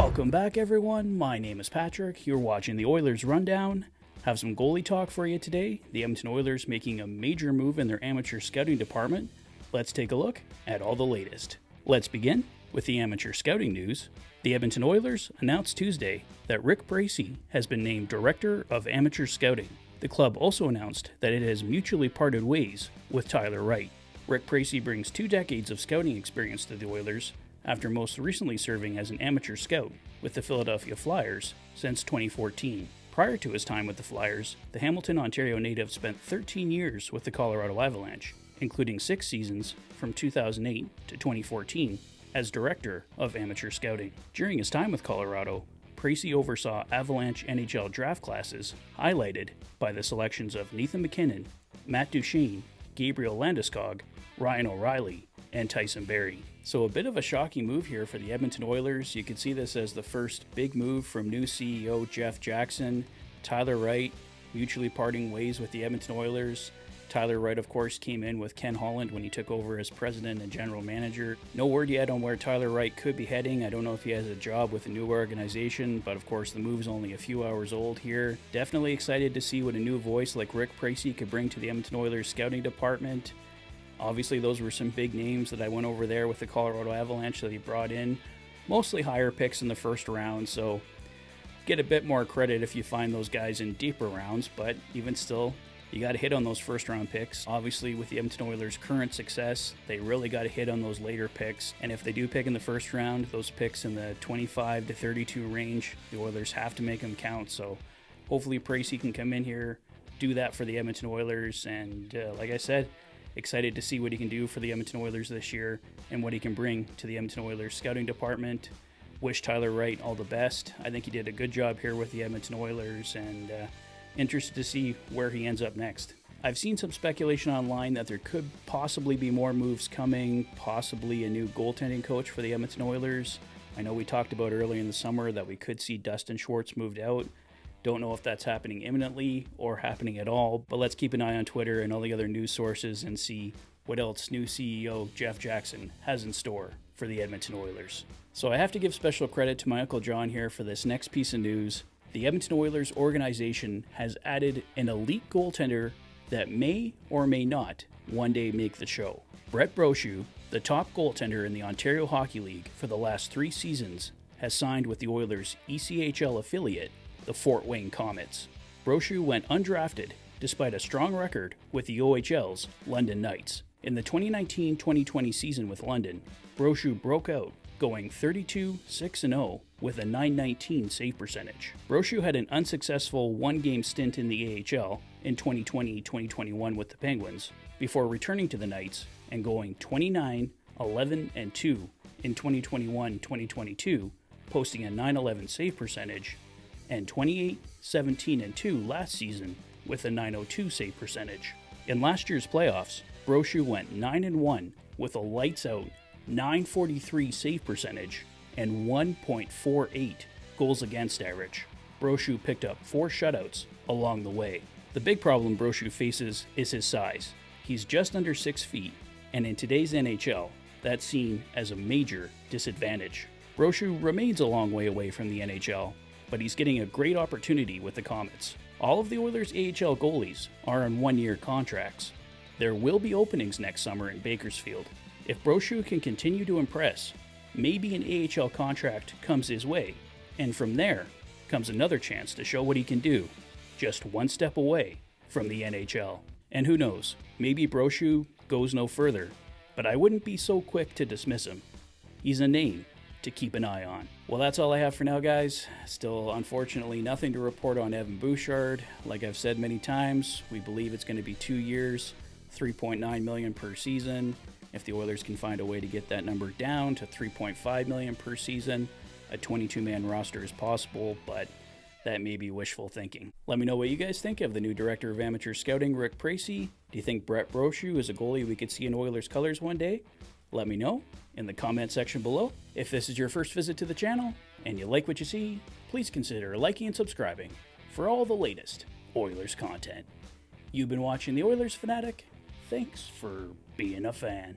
Welcome back, everyone. My name is Patrick. You're watching the Oilers Rundown. Have some goalie talk for you today. The Edmonton Oilers making a major move in their amateur scouting department. Let's take a look at all the latest. Let's begin with the amateur scouting news. The Edmonton Oilers announced Tuesday that Rick Pracey has been named Director of Amateur Scouting. The club also announced that it has mutually parted ways with Tyler Wright. Rick Pracey brings 2 decades of scouting experience to the Oilers, after most recently serving as an amateur scout with the Philadelphia Flyers since 2014. Prior to his time with the Flyers, the Hamilton, Ontario native spent 13 years with the Colorado Avalanche, including 6 seasons from 2008 to 2014 as Director of Amateur Scouting. During his time with Colorado, Pracey oversaw Avalanche NHL draft classes highlighted by the selections of Nathan MacKinnon, Matt Duchene, Gabriel Landeskog, Ryan O'Reilly, and Tyson Barrie. So a bit of a shocking move here for the Edmonton Oilers. You could see this as the first big move from new CEO Jeff Jackson. Tyler Wright mutually parting ways with the Edmonton Oilers. Tyler Wright, of course, came in with Ken Holland when he took over as president and general manager. No word yet on where Tyler Wright could be heading. I don't know if he has a job with a new organization, but of course the move is only a few hours old here. Definitely excited to see what a new voice like Rick Pracey could bring to the Edmonton Oilers scouting department. Obviously, those were some big names that I went over there with the Colorado Avalanche that he brought in. Mostly higher picks in the first round, so get a bit more credit if you find those guys in deeper rounds, but even still, you got to hit on those first-round picks. Obviously, with the Edmonton Oilers' current success, they really got to hit on those later picks. And if they do pick in the first round, those picks in the 25 to 32 range, the Oilers have to make them count. So hopefully Pracey can come in here, do that for the Edmonton Oilers. And like I said, excited to see what he can do for the Edmonton Oilers this year and what he can bring to the Edmonton Oilers scouting department. Wish Tyler Wright all the best. I think he did a good job here with the Edmonton Oilers, and interested to see where he ends up next. I've seen some speculation online that there could possibly be more moves coming, possibly a new goaltending coach for the Edmonton Oilers. I know we talked about earlier in the summer that we could see Dustin Schwartz moved out. Don't know if that's happening imminently or happening at all, but let's keep an eye on Twitter and all the other news sources and see what else new CEO Jeff Jackson has in store for the Edmonton Oilers. So I have to give special credit to my Uncle John here for this next piece of news. The Edmonton Oilers organization has added an elite goaltender that may or may not one day make the show. Brett Brochu, the top goaltender in the Ontario Hockey League for the last 3 seasons, has signed with the Oilers' ECHL affiliate, the Fort Wayne Comets. Brochu went undrafted despite a strong record with the OHL's London Knights. In the 2019-2020 season with London, Brochu broke out, going 32-6-0 with a .919 save percentage. Brochu had an unsuccessful 1-game stint in the AHL in 2020-2021 with the Penguins before returning to the Knights and going 29-11-2 in 2021-2022, posting a .911 save percentage, and 28-17-2 last season with a .902 save percentage. In last year's playoffs, Brochu went 9-1 with a lights-out .943 save percentage and 1.48 goals against average. Brochu picked up 4 shutouts along the way. The big problem Brochu faces is his size. He's just under 6 feet, and in today's NHL, that's seen as a major disadvantage. Brochu remains a long way away from the NHL, but he's getting a great opportunity with the Comets. All of the Oilers' AHL goalies are on 1-year contracts. There will be openings next summer in Bakersfield. If Brochu can continue to impress, maybe an AHL contract comes his way, and from there comes another chance to show what he can do, just one step away from the NHL. And who knows, maybe Brochu goes no further, but I wouldn't be so quick to dismiss him. He's a name to keep an eye on. Well, that's all I have for now, guys. Still, unfortunately, nothing to report on Evan Bouchard. Like I've said many times, we believe it's going to be 2 years, $3.9 million per season. If the Oilers can find a way to get that number down to $3.5 million per season, a 22-man roster is possible, but that may be wishful thinking. Let me know what you guys think of the new Director of Amateur Scouting, Rick Pracey. Do you think Brett Brochu is a goalie we could see in Oilers colors one day? Let me know in the comment section below. If this is your first visit to the channel and you like what you see, please consider liking and subscribing for all the latest Oilers content. You've been watching the Oilers Fanatic. Thanks for being a fan.